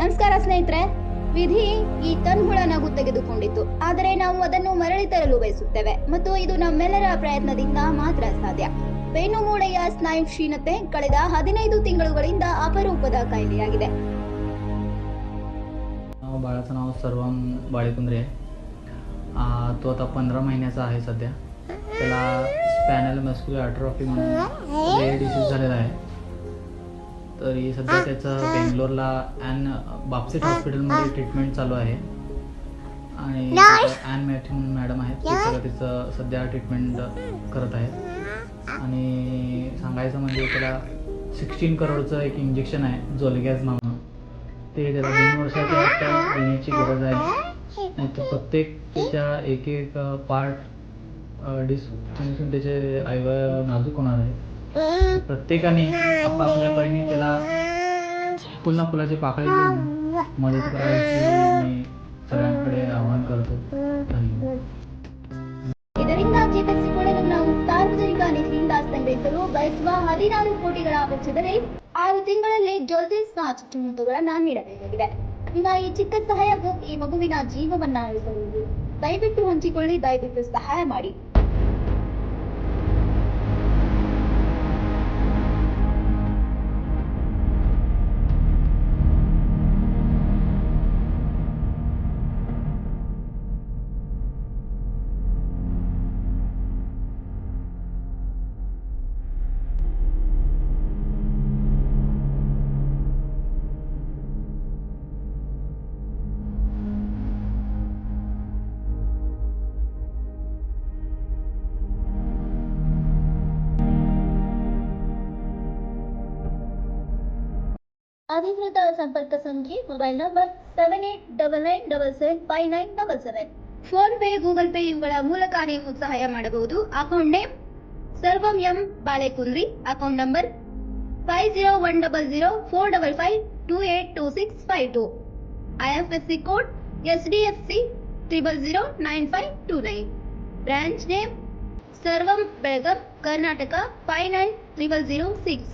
ನಮಸ್ಕಾರ ಸ್ನೇಹಿತರೆ. ವಿಧಿ ಈ ಕಣ್ಹುಳನಗು ತೆಗೆದುಕೊಂಡಿತ್ತು, ಆದರೆ ನಾವು ಅದನ್ನು ಮರಳಿ ತರಲು ಬಯಸುತ್ತೇವೆ ಮತ್ತು ಇದು ನಮ್ಮೆಲ್ಲರ ಪ್ರಯತ್ನದಿಂದ ಮಾತ್ರ ಸಾಧ್ಯ. ಬೆನ್ನು ಮೂಳೆಯ ಸ್ನಾಯು ಕ್ಷೀಣತೆ ಕಳೆದ 15 ತಿಂಗಳುಗಳಿಂದ ಅಪರೂಪದ ಕಾಯಿಲೆಯಾಗಿದೆ. बाळाचं नाव सर्वम बाळेकुंद्रे. तो आता 15 महिन्याचा आहे सध्या. त्याला स्पॅनल मस्क्युलर ॲट्रोफी म्हणून रेअर डिसीज झालेला आहे. तरी सध्या त्याचं बेंगलोरला बापसेट हॉस्पिटलमध्ये ट्रीटमेंट चालू आहे आणि ॲन मॅथ्यू मॅडम आहेत, ते सगळं तिचं सध्या ट्रीटमेंट करत आहेत. आणि सांगायचं म्हणजे त्याला 16 करोडचं एक इंजेक्शन आहे झोलगॅज म्हणून, ते त्याला 2 वर्षाच्या आत देण्याची गरज आहे. नाहीतर प्रत्येक त्याच्या एक पार्ट डिस्कनेक्शन त्याचे अवयव नाजूक होणार आहे. प्रत्येकाने आपापल्या परीने त्याला पुन्हा फुलाची पाकळी देऊन मदत करायची मी सगळ्यांकडे आवाहन करतो. धन्यवाद. ಇದರಿಂದ ಚೇತರಿಸಿಕೊಳ್ಳಲು ನಾವು ಸಾರ್ವಜನಿಕ ನಿಧಿಯಿಂದ ಸಂಗ್ರಹಿಸಲು ಬಯಸುವ 16 ಕೋಟಿಗಳ ವೆಚ್ಚದಲ್ಲಿ 6 ತಿಂಗಳಲ್ಲಿ ಜೋಲ್ಸಿಸ್ ಚುಚ್ಚುಮದ್ದುಗಳನ್ನು ನೀಡಬೇಕಾಗಿದೆ. ಈಗ ಈ ಚಿಕ್ಕ ಸಹಾಯವು ಈ ಮಗುವಿನ ಜೀವವನ್ನ ಉಳಿಸಬಹುದು. ದಯವಿಟ್ಟು ಹಂಚಿಕೊಳ್ಳಿ, ದಯವಿಟ್ಟು ಸಹಾಯ ಮಾಡಿ. ಅಧಿಕೃತ ಸಂಪರ್ಕ ಸಂಖ್ಯೆ mobile number 7899775977. Phone pay, Google pay ಇವುಗಳ ಮೂಲಕ ನೀವು ಸಹಾಯ ಮಾಡಬಹುದು. ಅಕೌಂಟ್ ನೇಮ್ ಸರ್ವಂ M Balekundri. Account number 50100455282652. IFSC code SDFC 0009529. Branch name ಸರ್ವಂ ಬೆಳಗಾಂ ಕರ್ನಾಟಕ 590006.